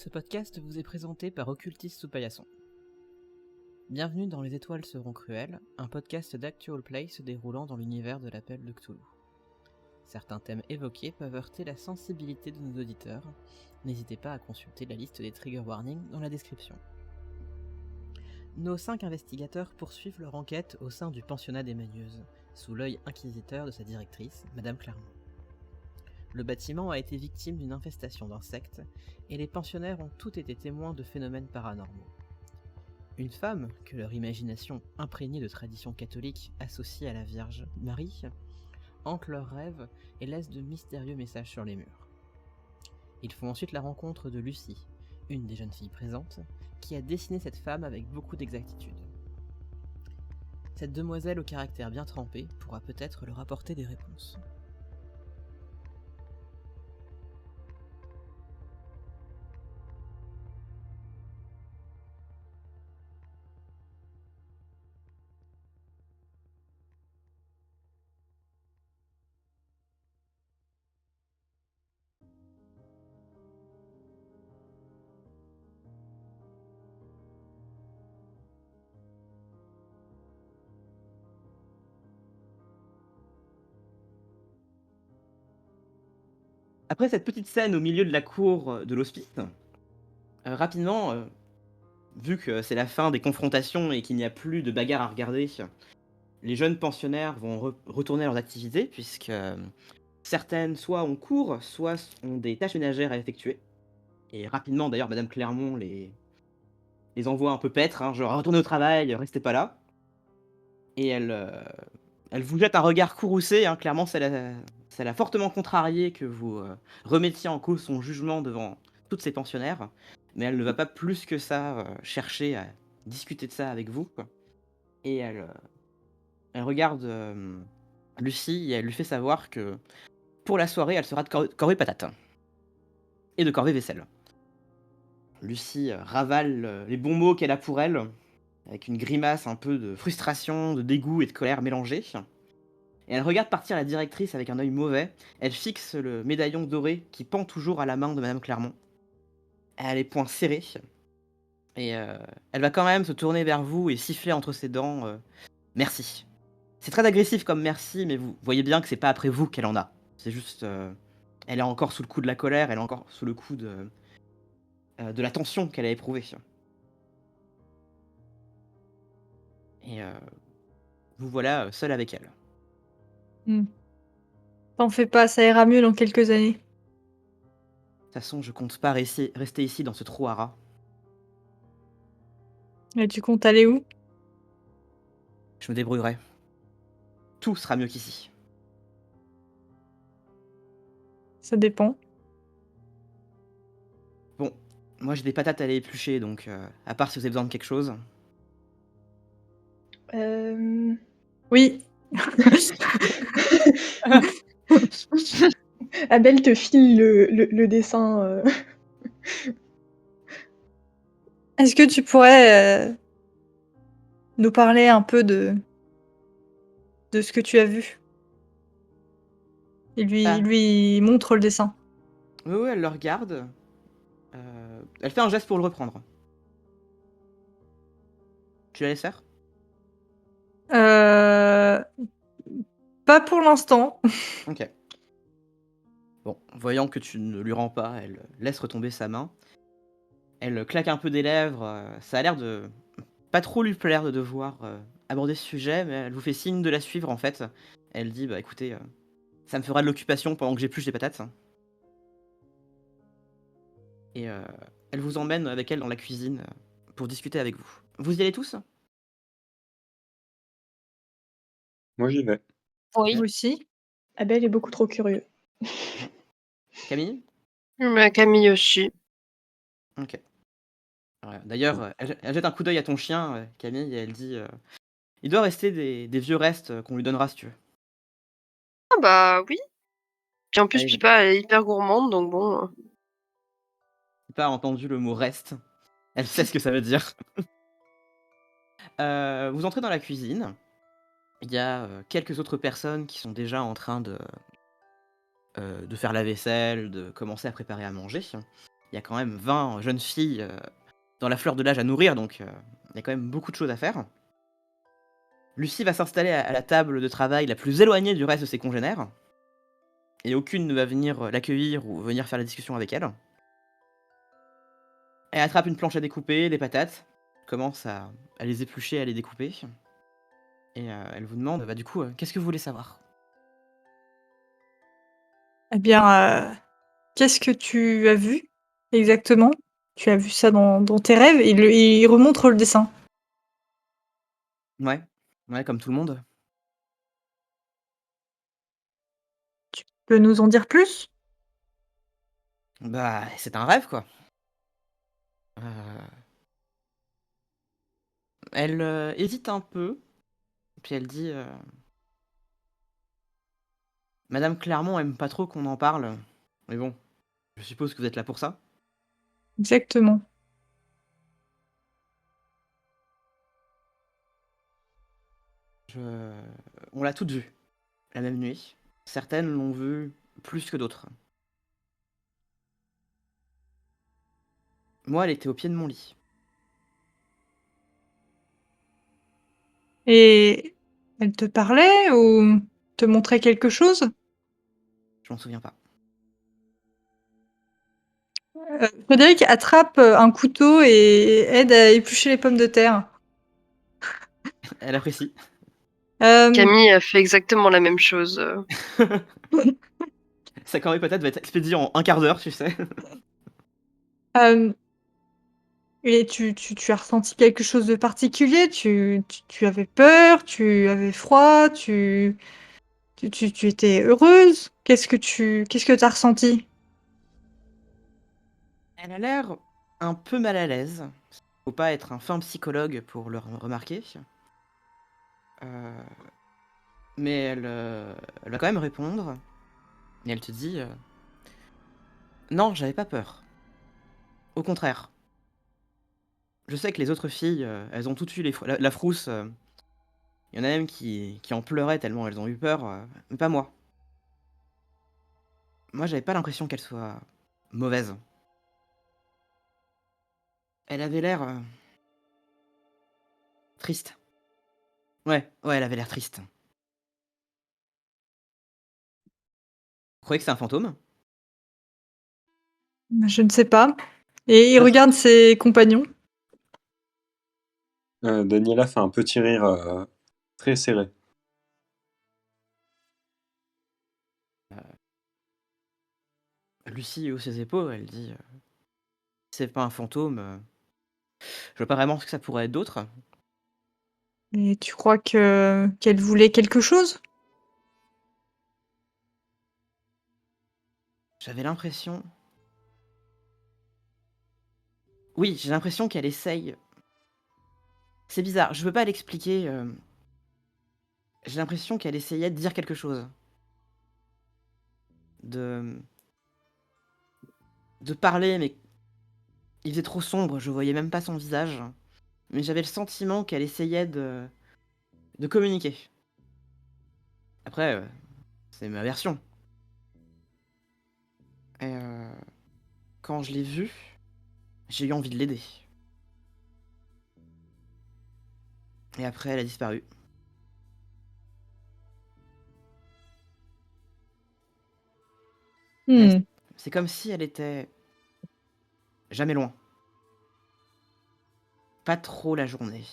Ce podcast vous est présenté par Occultis sous paillasson. Bienvenue dans Les Étoiles seront cruelles, un podcast d'actual play se déroulant dans l'univers de l'appel de Cthulhu. Certains thèmes évoqués peuvent heurter la sensibilité de nos auditeurs. N'hésitez pas à consulter la liste des trigger warnings dans la description. Nos 5 investigateurs poursuivent leur enquête au sein du pensionnat des Manieuses, sous l'œil inquisiteur de sa directrice, Madame Clermont. Le bâtiment a été victime d'une infestation d'insectes, et les pensionnaires ont tous été témoins de phénomènes paranormaux. Une femme, que leur imagination imprégnée de traditions catholiques associe à la Vierge Marie, hante leurs rêves et laisse de mystérieux messages sur les murs. Ils font ensuite la rencontre de Lucie, une des jeunes filles présentes, qui a dessiné cette femme avec beaucoup d'exactitude. Cette demoiselle au caractère bien trempé pourra peut-être leur apporter des réponses. Après cette petite scène au milieu de la cour de l'hospice, rapidement, vu que c'est la fin des confrontations et qu'il n'y a plus de bagarre à regarder, les jeunes pensionnaires vont retourner à leurs activités, puisque certaines soit ont cours, soit ont des tâches ménagères à effectuer. Et rapidement, d'ailleurs, Madame Clermont les envoie un peu paître, hein, genre retournez au travail, restez pas là. Et elle vous jette un regard courroucé, hein, clairement ça l'a fortement contrarié que vous remettiez en cause son jugement devant toutes ces pensionnaires. Mais elle ne va pas plus que ça chercher à discuter de ça avec vous, quoi. Et elle regarde Lucie et elle lui fait savoir que pour la soirée, elle sera de corvée patate et de corvée vaisselle. Lucie ravale les bons mots qu'elle a pour elle, avec une grimace un peu de frustration, de dégoût et de colère mélangée. Et elle regarde partir la directrice avec un œil mauvais. Elle fixe le médaillon doré qui pend toujours à la main de Madame Clermont. Elle a les poings serrés. Et elle va quand même se tourner vers vous et siffler entre ses dents merci. C'est très agressif comme merci, mais vous voyez bien que c'est pas après vous qu'elle en a. C'est juste... elle est encore sous le coup de la colère, elle est encore sous le coup de la tension qu'elle a éprouvée. Et vous voilà seul avec elle. T'en fais pas, ça ira mieux dans quelques années. De toute façon, je compte pas rester ici dans ce trou à rats. Et tu comptes aller où? Je me débrouillerai. Tout sera mieux qu'ici. Ça dépend. Bon, moi j'ai des patates à aller éplucher, donc à part si vous avez besoin de quelque chose. Oui. Abel te file le dessin. Est-ce que tu pourrais nous parler un peu de ce que tu as vu? Et lui montre le dessin. Oui, elle le regarde. Elle fait un geste pour le reprendre. Tu la laisses faire? Pas pour l'instant. Ok. Bon, voyant que tu ne lui rends pas, elle laisse retomber sa main. Elle claque un peu des lèvres. Ça a l'air de pas trop lui plaire de devoir aborder ce sujet, mais elle vous fait signe de la suivre en fait. Elle dit bah écoutez, ça me fera de l'occupation pendant que j'épluche des patates. Et elle vous emmène avec elle dans la cuisine pour discuter avec vous. Vous y allez tous? Moi, j'y vais. Oui. Moi aussi. Abel est beaucoup trop curieux. Camille? Camille aussi. Ok. D'ailleurs, elle jette un coup d'œil à ton chien, Camille, et elle dit il doit rester des vieux restes qu'on lui donnera si tu veux. Ah bah oui. Puis en plus, Ouais, Pipa elle est hyper gourmande, donc bon. Pipa a entendu le mot reste. Elle sait ce que ça veut dire. Vous entrez dans la cuisine. Il y a quelques autres personnes qui sont déjà en train de faire la vaisselle, de commencer à préparer à manger. il y a quand même 20 jeunes filles dans la fleur de l'âge à nourrir, donc il y a quand même beaucoup de choses à faire. Lucie va s'installer à la table de travail la plus éloignée du reste de ses congénères, et aucune ne va venir l'accueillir ou venir faire la discussion avec elle. Elle attrape une planche à découper, des patates, commence à les éplucher, à les découper, et elle vous demande, bah du coup, qu'est-ce que vous voulez savoir? Eh bien, qu'est-ce que tu as vu exactement? Tu as vu ça dans tes rêves? Il remontre le dessin. Ouais, ouais, comme tout le monde. Tu peux nous en dire plus? Bah, c'est un rêve, quoi. Heu, Elle hésite un peu, puis elle dit, «Madame Clermont aime pas trop qu'on en parle, mais bon, je suppose que vous êtes là pour ça?» Exactement. Je On l'a toutes vue, la même nuit. Certaines l'ont vue plus que d'autres. Moi, elle était au pied de mon lit. Et elle te parlait ou te montrait quelque chose? Je m'en souviens pas. Frédéric attrape, un couteau et aide à éplucher les pommes de terre. Elle apprécie. Camille a fait exactement la même chose. Sa corvée patate va être expédiée en un quart d'heure, tu sais? Hem Et tu as ressenti quelque chose de particulier? Tu avais peur? Tu avais froid? Tu étais heureuse? Qu'est-ce que tu as ressenti? Elle a l'air un peu mal à l'aise. Faut pas être un fin psychologue pour le remarquer. Heu, mais elle va quand même répondre et elle te dit, «Non, j'avais pas peur. Au contraire. Je sais que les autres filles, elles ont toutes eu la frousse, il y en a même qui en pleuraient tellement elles ont eu peur, mais pas moi. Moi, j'avais pas l'impression qu'elle soit mauvaise. Elle avait l'air, triste. Ouais, ouais, elle avait l'air triste. Vous croyez que c'est un fantôme?» Bah, je ne sais pas. Et il Ah, regarde ses compagnons. Daniela fait un petit rire très serré. Lucie hausse ses épaules, elle dit, «C'est pas un fantôme, je vois pas vraiment ce que ça pourrait être d'autre.» Et tu crois qu'elle voulait quelque chose? J'avais l'impression Oui, j'ai l'impression qu'elle essaye. C'est bizarre, je peux pas l'expliquer, j'ai l'impression qu'elle essayait de dire quelque chose. De de parler, mais il faisait trop sombre, je voyais même pas son visage. Mais j'avais le sentiment qu'elle essayait de communiquer. Après, c'est ma version. Et quand je l'ai vue, j'ai eu envie de l'aider. Et après, elle a disparu. Ouais, Mmh. c'est comme si elle était jamais loin. Pas trop la journée.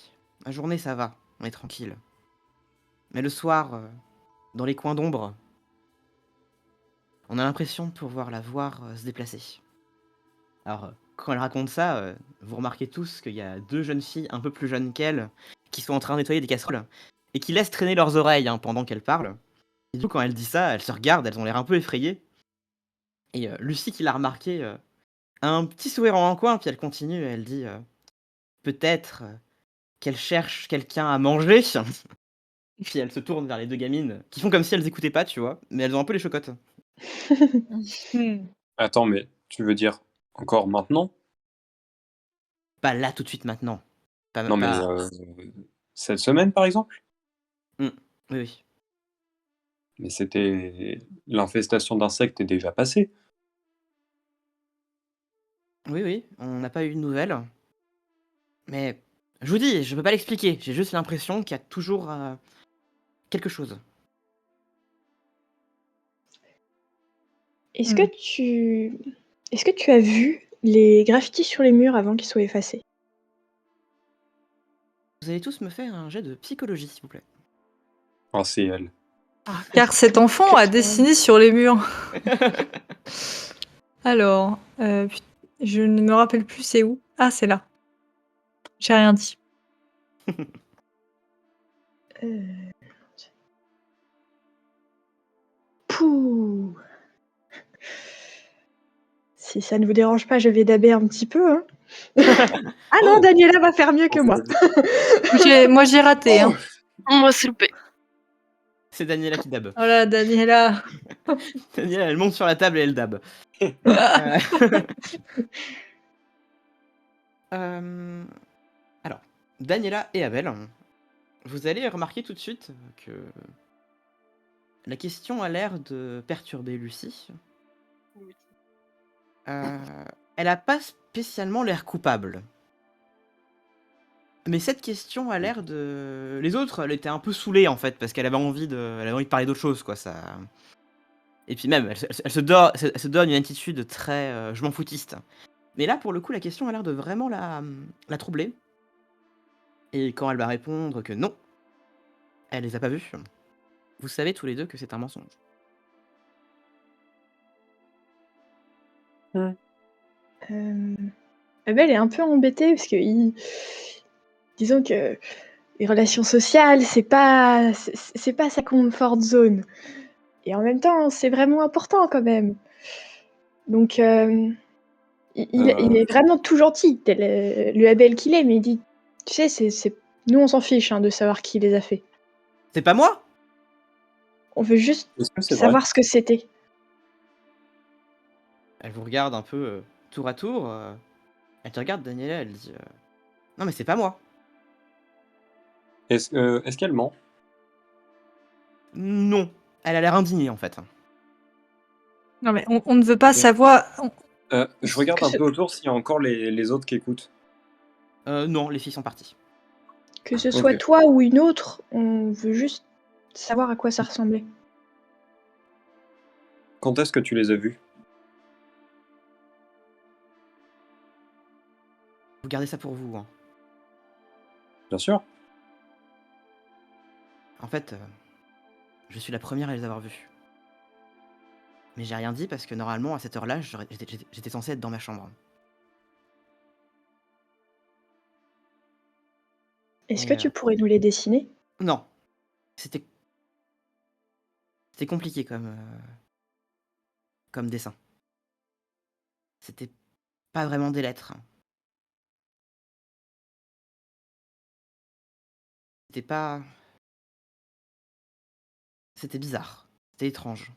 La journée, ça va, on est tranquille. Mais le soir, dans les coins d'ombre, on a l'impression de pouvoir la voir, se déplacer. Alors, quand elle raconte ça, vous remarquez tous qu'il y a 2 jeunes filles un peu plus jeunes qu'elle, qui sont en train de nettoyer des casseroles et qui laissent traîner leurs oreilles, hein, pendant qu'elle parle. Et du coup, quand elle dit ça, elles se regardent, elles ont l'air un peu effrayées et Lucie qui l'a remarqué, a un petit sourire en un coin, puis elle continue, elle dit, «Peut-être, qu'elle cherche quelqu'un à manger?» Puis elle se tourne vers les 2 gamines, qui font comme si elles écoutaient pas, tu vois? Mais elles ont un peu les chocottes. Mmh. Attends, mais tu veux dire encore maintenant? Pas là, tout de suite, maintenant. Non, mais Pas cette semaine, par exemple? mmh, oui, oui. Mais l'infestation d'insectes est déjà passée. Oui, oui, on n'a pas eu de nouvelles. Mais je vous dis, je peux pas l'expliquer. J'ai juste l'impression qu'il y a toujours quelque chose. Est-ce que tu as vu les graffitis sur les murs avant qu'ils soient effacés? Vous allez tous me faire un jet de psychologie, s'il vous plaît. Ah, c'est elle. Car cet enfant a 80. dessiné sur les murs. Alors, je ne me rappelle plus c'est où. Ah, c'est là. J'ai rien dit. Pouh! Si ça ne vous dérange pas, je vais daber un petit peu, hein. Ah non, Oh, Daniela va faire mieux que moi. Moi, j'ai raté. Hein. Moi, c'est loupé. c'est Daniela qui dab. Voilà, Daniela. Daniela, elle monte sur la table et elle dab. Ah. Alors, Daniela et Abel, vous allez remarquer tout de suite que la question a l'air de perturber Lucie. Oui. Elle a pas spécialement l'air coupable. Mais cette question a l'air de... Les autres, elle était un peu saoulée en fait, parce qu'elle avait envie de parler d'autre chose, quoi. Ça... Et puis même, elle se donne une attitude très je m'en foutiste. Mais là, pour le coup, la question a l'air de vraiment la troubler. Et quand elle va répondre que non, elle les a pas vus, vous savez tous les deux que c'est un mensonge. Abel est un peu embêté parce que disons que les relations sociales, c'est pas sa comfort zone. Et en même temps, c'est vraiment important quand même. Donc, il est vraiment tout gentil, tel le Abel qu'il est, mais il dit, tu sais, nous on s'en fiche de savoir qui les a fait. C'est pas moi? On veut juste Est-ce que c'est vrai? savoir ce que c'était. Elle vous regarde un peu tour à tour. Elle te regarde, Daniela, elle dit non, mais c'est pas moi. Est-ce qu'elle ment? Non. Elle a l'air indignée en fait. Non, mais on ne veut pas savoir. Je regarde Que un ce- peu autour s'il y a encore les autres qui écoutent. Non, les filles sont parties. Que ce soit Ok. toi ou une autre, on veut juste savoir à quoi ça ressemblait. Quand est-ce que tu les as vus? Vous gardez ça pour vous. Hein. Bien sûr. En fait, je suis la première à les avoir vus. Mais j'ai rien dit parce que normalement, à cette heure-là, j'étais censé être dans ma chambre. Est-ce Et, que tu pourrais nous les dessiner? Non. C'était compliqué comme dessin. C'était pas vraiment des lettres. C'était pas... C'était bizarre. C'était étrange.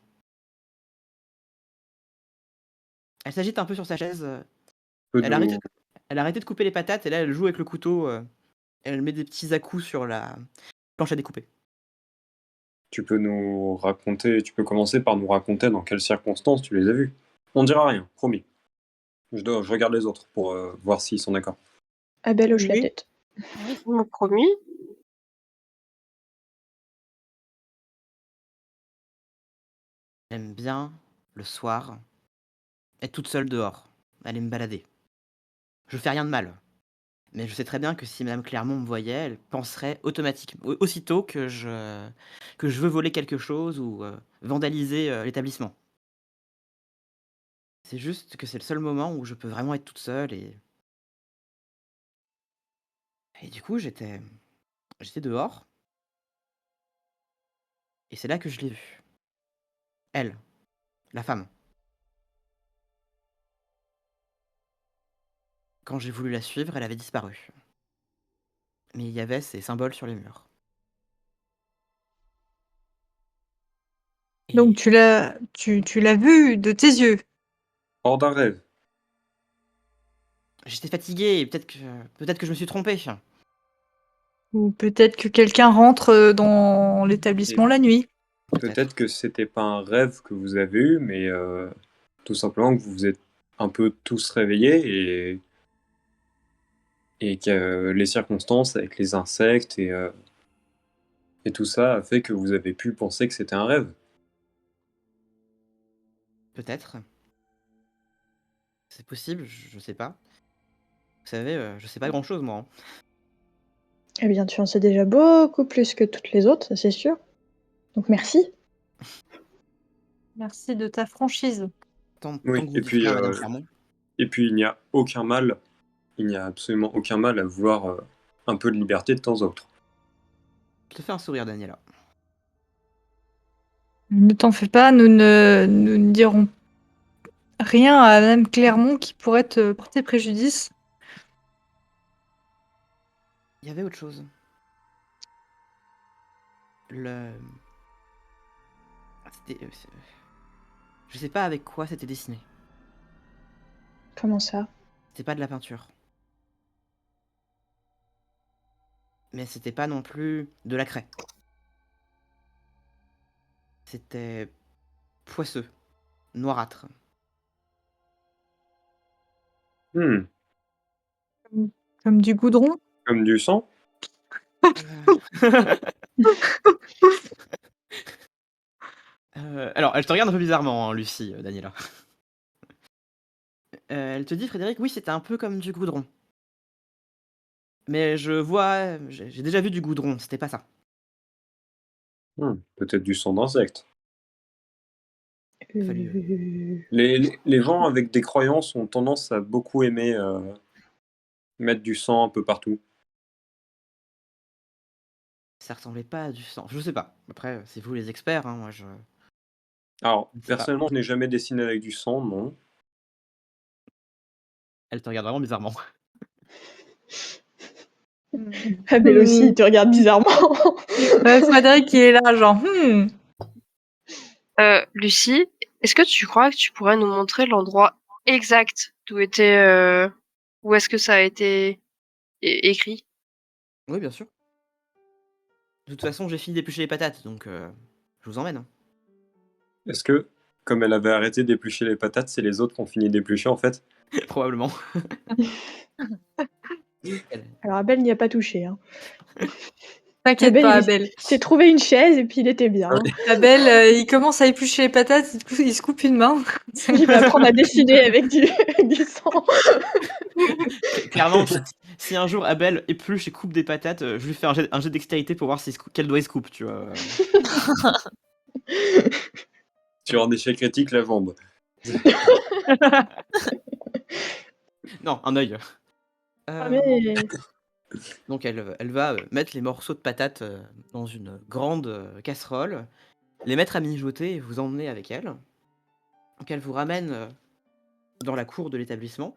Elle s'agite un peu sur sa chaise. Peux Elle a nous, arrêté de couper les patates et là, elle joue avec le couteau. Elle met des petits à-coups sur la planche à découper. tu peux nous raconter, tu peux commencer par nous raconter dans quelles circonstances tu les as vus. On dira rien, promis. Je regarde les autres pour voir s'ils sont d'accord. Abel hoche la Oui. tête. Vous m'avez promis. J'aime bien, le soir, être toute seule dehors, aller me balader. Je fais rien de mal. Mais je sais très bien que si Madame Clermont me voyait, elle penserait automatiquement, aussitôt que je veux voler quelque chose ou vandaliser l'établissement. C'est juste que c'est le seul moment où je peux vraiment être toute seule et du coup j'étais dehors et c'est là que je l'ai vue. Elle, la femme. Quand j'ai voulu la suivre, elle avait disparu. Mais il y avait ces symboles sur les murs. Et Donc tu l'as vu de tes yeux. Hors d'un rêve. j'étais fatiguée et peut-être que je me suis trompée. Ou peut-être que quelqu'un rentre dans l'établissement la nuit. Peut-être que c'était pas un rêve que vous avez eu, mais tout simplement que vous êtes un peu tous réveillés et que les circonstances avec les insectes et tout ça a fait que vous avez pu penser que c'était un rêve. Peut-être. C'est possible, je sais pas. Vous savez, je sais pas grand-chose, moi, hein. Eh bien, tu en sais déjà beaucoup plus que toutes les autres, ça, c'est sûr. Donc merci. Merci de ta franchise. Tant Oui, que vous dites rien, madame Clermont. et puis il n'y a aucun mal, il n'y a absolument aucun mal à vouloir un peu de liberté de temps en temps. Je te fais un sourire, Daniela. Ne t'en fais pas, nous ne dirons rien à Madame Clermont qui pourrait te porter préjudice. Il y avait autre chose. C'était... Je sais pas avec quoi c'était dessiné. Comment ça? C'était pas de la peinture. Mais c'était pas non plus de la craie. C'était poisseux, noirâtre. Comme du goudron. Comme du sang? Alors, elle te regarde un peu bizarrement, hein, Lucie, Daniela. Elle te dit, Frédéric, oui, c'était un peu comme du goudron. Mais j'ai déjà vu du goudron, c'était pas ça. Peut-être du sang d'insecte. Fallu- Les gens avec des croyances ont tendance à beaucoup aimer mettre du sang un peu partout. Ça ressemblait pas à du sang. Je sais pas. Après, c'est vous les experts, hein, moi je... Alors, Je ne sais pas. personnellement, je n'ai jamais dessiné avec du sang, non. Elle te regarde vraiment bizarrement. Abel aussi, il te regarde bizarrement. Ouais, Frédéric, il est là, genre, Lucie, est-ce que tu crois que tu pourrais nous montrer l'endroit exact où où est-ce que ça a été écrit? Oui, bien sûr. De toute façon, j'ai fini d'éplucher les patates, donc je vous emmène, hein. Est-ce que, comme elle avait arrêté d'éplucher les patates, c'est les autres qui ont fini d'éplucher en fait? Probablement. Alors Abel n'y a pas touché. Hein. t'inquiète pas, Abel. Il s'est trouvé une chaise et puis il était bien. Ah Hein. oui. Abel, il commence à éplucher les patates, il se coupe une main. Il va apprendre à dessiner avec du sang. Clairement, si un jour Abel épluche et coupe des patates, je lui fais un jet de dextérité pour voir quel doigt il se coupe, tu vois. Sur un échec critique, la jambe. Non, un œil. Ah, mais... Donc elle va mettre les morceaux de patates dans une grande casserole, les mettre à mijoter et vous emmener avec elle. Donc elle vous ramène dans la cour de l'établissement,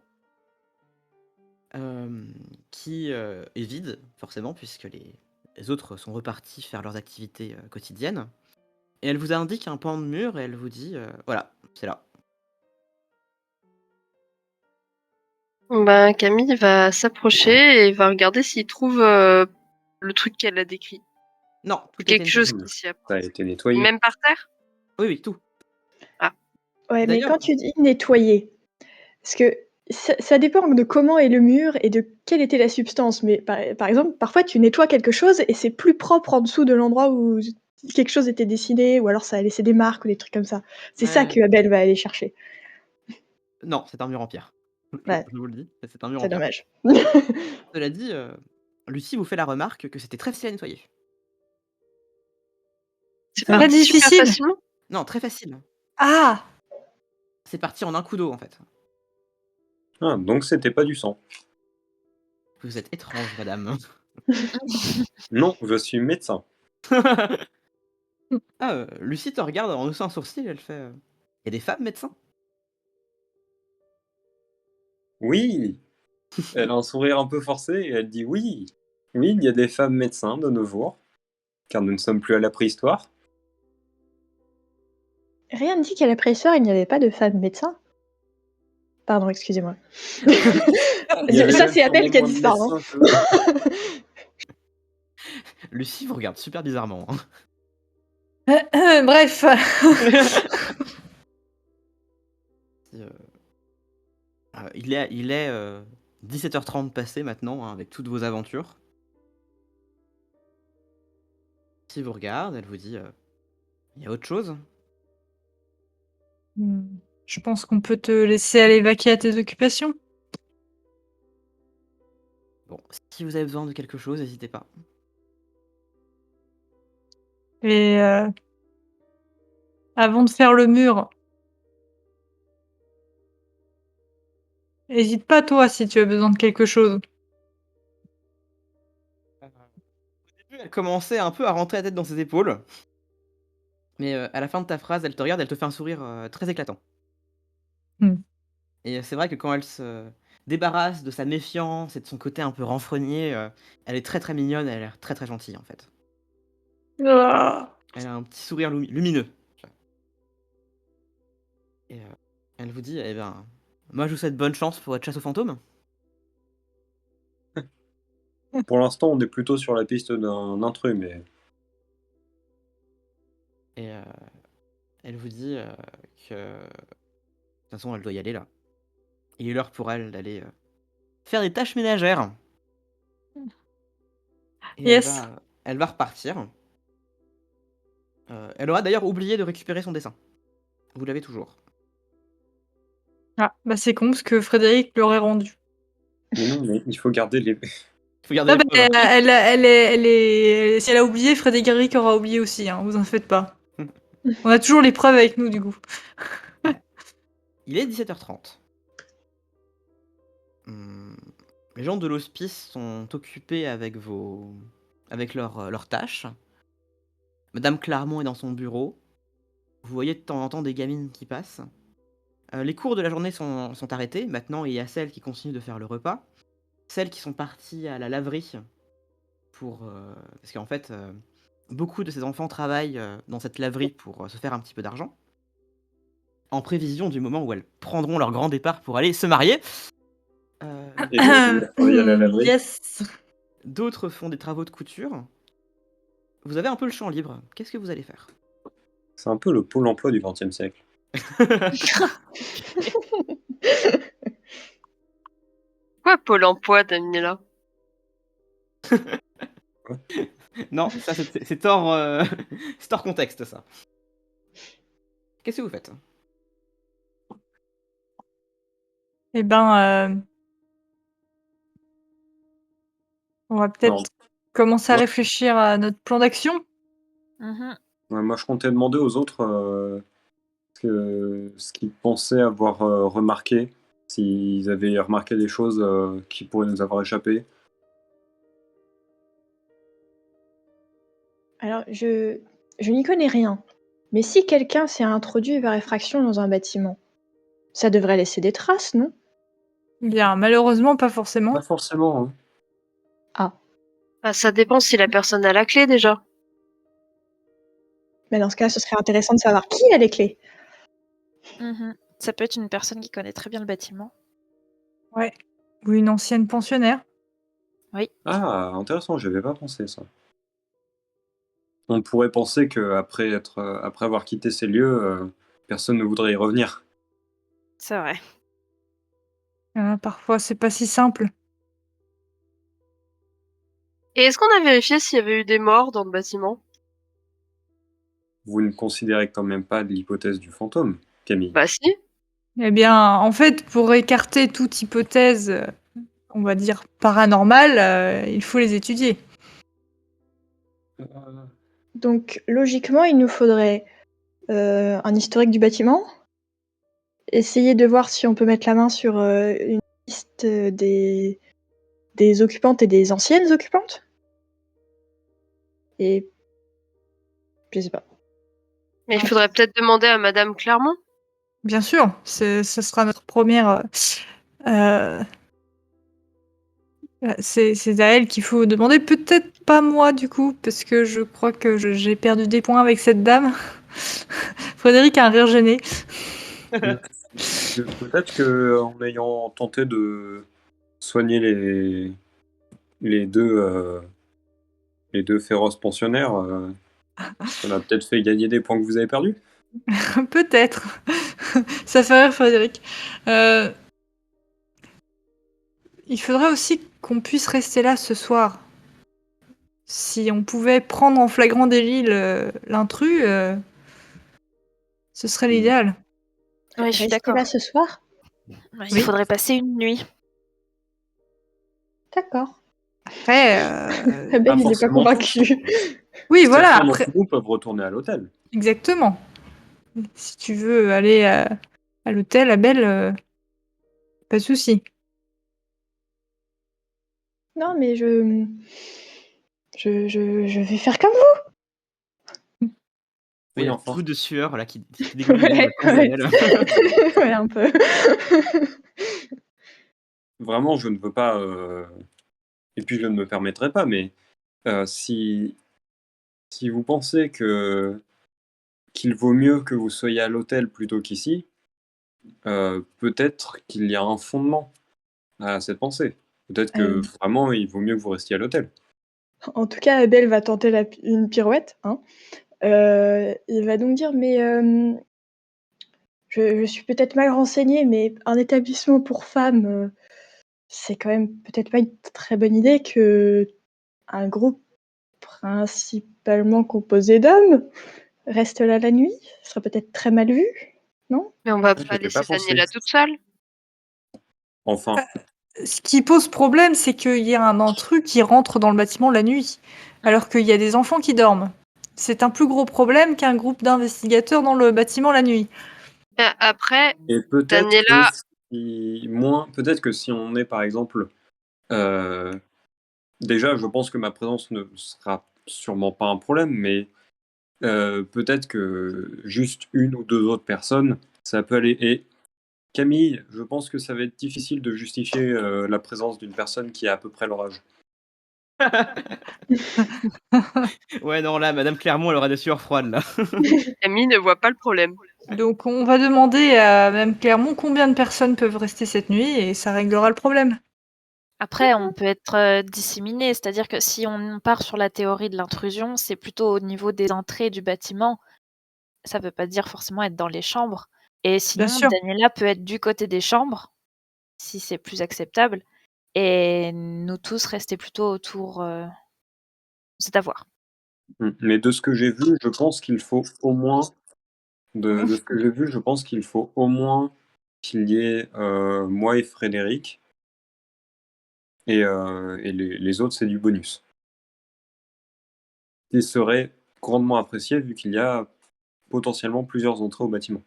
qui est vide, forcément, puisque les autres sont repartis faire leurs activités quotidiennes. Et elle vous indique un pan de mur et elle vous dit voilà, c'est là. Ben, Camille va s'approcher et va regarder s'il trouve le truc qu'elle a décrit. Non, tout Quelque était chose nettoyé. qui s'y approche. Ça a été nettoyé. Même par terre? Oui, oui, tout. Ouais, mais D'ailleurs- quand tu dis nettoyer, parce que ça dépend de comment est le mur et de quelle était la substance. Mais par exemple, parfois tu nettoies quelque chose et c'est plus propre en dessous de l'endroit où quelque chose était dessiné, ou alors ça a laissé des marques ou des trucs comme ça. C'est ça Ouais. que Abel va aller chercher. Non, c'est un mur en pierre. Ouais. Je vous le dis, c'est un mur en C'est pierre. dommage. Cela dit, Lucie vous fait la remarque que c'était très facile à nettoyer. C'est Pas parti super difficile. facilement? Non, très facile. Ah! C'est parti en un coup d'eau en fait. Ah, donc c'était pas du sang. Vous êtes étrange, madame. Non, je suis médecin. Lucie te regarde en haussant un sourcil, elle fait y a des femmes médecins? Oui. Elle a un sourire un peu forcé et elle dit oui. Oui, il y a des femmes médecins de nos jours, car nous ne sommes plus à la préhistoire. Rien ne dit qu'à la préhistoire, il n'y avait pas de femmes médecins. Pardon, excusez-moi. Il y avait Ça, même c'est Abel sûrement qui a moins dit de ça. Hein. médecins que- Lucie vous regarde super bizarrement, hein. Bref. Si, Il est 17h30 passé maintenant, hein, avec toutes vos aventures. Si vous regarde, elle vous dit il y a autre chose? Je pense qu'on peut te laisser aller vaquer à tes occupations. Bon, si vous avez besoin de quelque chose, n'hésitez pas. Et avant de faire le mur, hésite pas toi si tu as besoin de quelque chose. Au début, elle commençait un peu à rentrer la tête dans ses épaules. Mais à la fin de ta phrase, elle te regarde, elle te fait un sourire très éclatant. Et c'est vrai que quand elle se débarrasse de sa méfiance et de son côté un peu renfrogné, elle est très, très mignonne, elle a l'air très, très gentille, en fait. Ah. Elle a un petit sourire lumineux. Et elle vous dit: «Eh ben, moi je vous souhaite bonne chance pour votre chasse aux fantômes». Pour l'instant, on est plutôt sur la piste d'un intrus, mais Et elle vous dit que de toute façon, elle doit y aller là. Il est l'heure pour elle d'aller faire des tâches ménagères. Et Yes. elle va repartir. Elle aura d'ailleurs oublié de récupérer son dessin. Vous l'avez toujours. Ah, bah c'est con parce que Frédéric l'aurait rendu. non, mais il faut garder les. Il faut garder Ah les bah, preuves. si elle a oublié, Frédéric aura oublié aussi, hein, vous en faites pas. On a toujours les preuves avec nous du coup. Il est 17h30. Les gens de l'hospice sont occupés avec leurs tâches. Madame Claremont est dans son bureau. Vous voyez de temps en temps des gamines qui passent. Les cours de la journée sont arrêtés. Maintenant, il y a celles qui continuent de faire le repas. Celles qui sont parties à la laverie parce qu'en fait, beaucoup de ces enfants travaillent dans cette laverie pour se faire un petit peu d'argent. En prévision du moment où elles prendront leur grand départ pour aller se marier. Et travailler à la laverie. Yes. D'autres font des travaux de couture. Vous avez un peu le champ libre. Qu'est-ce que vous allez faire? C'est un peu le pôle emploi du XXe siècle. Pourquoi Pôle emploi, Daniela? Non, ça c'est hors, c'est hors contexte, ça. Qu'est-ce que vous faites? Eh ben, on va peut-être Non. commencer à Ouais. réfléchir à notre plan d'action. Ouais, moi, je comptais demander aux autres ce qu'ils pensaient avoir remarqué, s'ils avaient remarqué des choses qui pourraient nous avoir échappé. Alors, je n'y connais rien. Mais si quelqu'un s'est introduit par effraction dans un bâtiment, ça devrait laisser des traces, non? Bien, malheureusement, pas forcément. Pas forcément, hein. Ah. Bah, ça dépend si la personne a la clé déjà. Mais dans ce cas, ce serait intéressant de savoir qui a les clés. Ça peut être une personne qui connaît très bien le bâtiment. Ouais. Ou une ancienne pensionnaire. Ah, intéressant, j'avais pas pensé ça. On pourrait penser qu'après après avoir quitté ces lieux, personne ne voudrait y revenir. C'est vrai. Parfois, c'est pas si simple. Et est-ce qu'on a vérifié s'il y avait eu des morts dans le bâtiment? Vous ne considérez quand même pas l'hypothèse du fantôme, Camille. Bah si. Eh bien, en fait, pour écarter toute hypothèse, on va dire paranormale, il faut les étudier. Donc, logiquement, il nous faudrait un historique du bâtiment, essayer de voir si on peut mettre la main sur une liste des occupantes et des anciennes occupantes. Et je sais pas. Mais il faudrait peut-être demander à Madame Clermont. Bien sûr, ce sera notre première. C'est à elle qu'il faut demander. Peut-être pas moi, du coup, parce que je crois que j'ai perdu des points avec cette dame. Frédéric a un rire gêné. Peut-être qu'en ayant tenté de soigner les deux féroces pensionnaires, ça m'a peut-être fait gagner des points que vous avez perdus. Peut-être. Ça fait rire Frédéric. il faudrait aussi qu'on puisse rester là ce soir. Si on pouvait prendre en flagrant délit l'intrus, ce serait l'idéal. Oui, je suis Restez d'accord. là ce soir. Il Oui. faudrait passer une nuit. D'accord. Après, Abel, il n'est pas forcément convaincu. oui, voilà, Certains après, d'entre nous peuvent retourner à l'hôtel. exactement. Si tu veux aller à l'hôtel, Abel, pas de souci. Non, mais je vais faire comme vous. Oui, Oui, la enfin. petite goutte de sueur là, qui dégouline de Ouais, la ouais. d'Abel. Ouais, un peu. Vraiment, je ne veux pas. Et puis, je ne me permettrai pas, mais si vous pensez qu'il vaut mieux que vous soyez à l'hôtel plutôt qu'ici, peut-être qu'il y a un fondement à cette pensée. Peut-être que vraiment, il vaut mieux que vous restiez à l'hôtel. En tout cas, Abel va tenter une pirouette. Hein. Il va donc dire, mais je suis peut-être mal renseignée, mais un établissement pour femmes, c'est quand même peut-être pas une très bonne idée que un groupe principalement composé d'hommes reste là la nuit. Ce serait peut-être très mal vu, non? Mais on va J'y pas avais laisser pas pensé. Daniela toute seule. Enfin, Ce qui pose problème, c'est qu'il y a un intrus qui rentre dans le bâtiment la nuit, alors qu'il y a des enfants qui dorment. C'est un plus gros problème qu'un groupe d'investigateurs dans le bâtiment la nuit. Après, et peut-être Daniela, peut-être que si on est par exemple, déjà, je pense que ma présence ne sera sûrement pas un problème, mais peut-être que juste une ou deux autres personnes, ça peut aller. Et Camille, je pense que ça va être difficile de justifier la présence d'une personne qui a à peu près leur âge. Ouais, non, là, Madame Clermont, elle aura des sueurs froides là. Camille ne voit pas le problème. Donc on va demander à Mme Clermont combien de personnes peuvent rester cette nuit et ça réglera le problème. Après, on peut être disséminé, c'est-à-dire que si on part sur la théorie de l'intrusion, c'est plutôt au niveau des entrées du bâtiment. Ça veut pas dire forcément être dans les chambres. Et Bien sinon, sûr. Daniela peut être du côté des chambres, si c'est plus acceptable, et nous tous rester plutôt autour. C'est à voir. Mais de ce que j'ai vu, je pense qu'il faut au moins, de ce que j'ai vu, je pense qu'il faut au moins qu'il y ait moi et Frédéric, et les autres, c'est du bonus. Qui serait grandement apprécié vu qu'il y a potentiellement plusieurs entrées au bâtiment.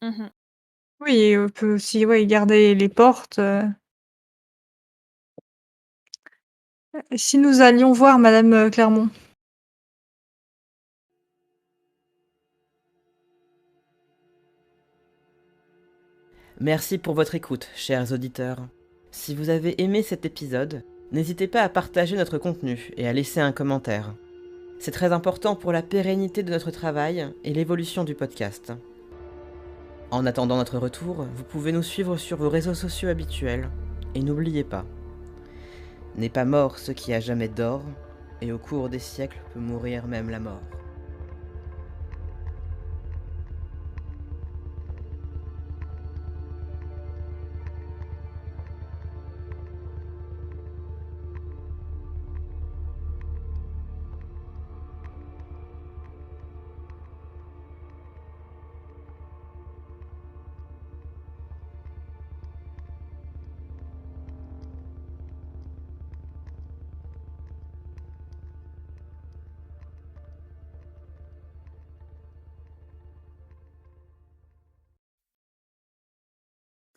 Mmh. Oui, on peut aussi garder les portes. Si nous allions voir Madame Clermont. Merci pour votre écoute, chers auditeurs. Si vous avez aimé cet épisode, n'hésitez pas à partager notre contenu et à laisser un commentaire. C'est très important pour la pérennité de notre travail et l'évolution du podcast. En attendant notre retour, vous pouvez nous suivre sur vos réseaux sociaux habituels. Et n'oubliez pas, n'est pas mort ce qui a jamais d'or, et au cours des siècles peut mourir même la mort.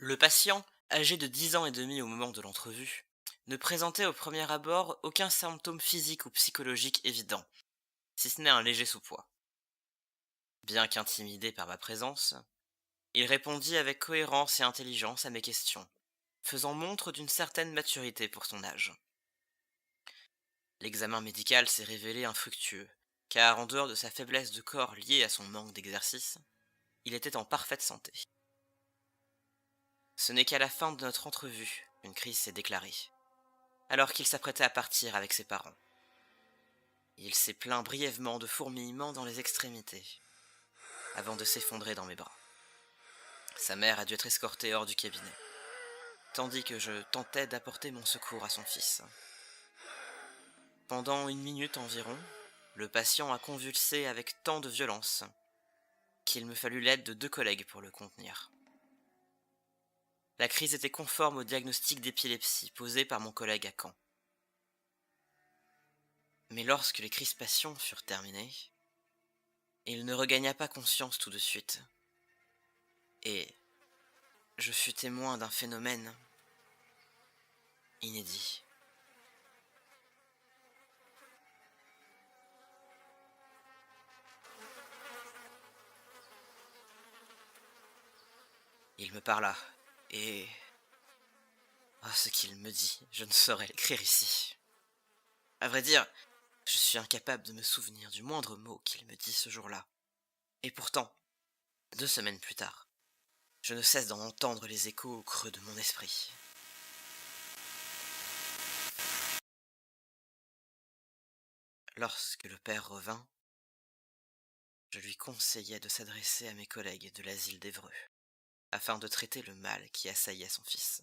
Le patient, âgé de 10 ans et demi au moment de l'entrevue, ne présentait au premier abord aucun symptôme physique ou psychologique évident, si ce n'est un léger sous-poids. Bien qu'intimidé par ma présence, il répondit avec cohérence et intelligence à mes questions, faisant montre d'une certaine maturité pour son âge. L'examen médical s'est révélé infructueux, car en dehors de sa faiblesse de corps liée à son manque d'exercice, il était en parfaite santé. Ce n'est qu'à la fin de notre entrevue qu'une crise s'est déclarée, alors qu'il s'apprêtait à partir avec ses parents. Il s'est plaint brièvement de fourmillements dans les extrémités, avant de s'effondrer dans mes bras. Sa mère a dû être escortée hors du cabinet. tandis que je tentais d'apporter mon secours à son fils. Pendant 1 minute environ, le patient a convulsé avec tant de violence qu'il me fallut l'aide de 2 collègues pour le contenir. La crise était conforme au diagnostic d'épilepsie posé par mon collègue à Caen. Mais lorsque les crispations furent terminées, il ne regagna pas conscience tout de suite, et je fus témoin d'un phénomène inédit. Il me parla, et... Ah, ce qu'il me dit, je ne saurais l'écrire ici. À vrai dire, je suis incapable de me souvenir du moindre mot qu'il me dit ce jour-là. Et pourtant, 2 semaines plus tard, je ne cesse d'en entendre les échos au creux de mon esprit. Lorsque le père revint, je lui conseillai de s'adresser à mes collègues de l'asile d'Évreux, afin de traiter le mal qui assaillait son fils.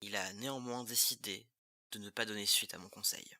Il a néanmoins décidé de ne pas donner suite à mon conseil.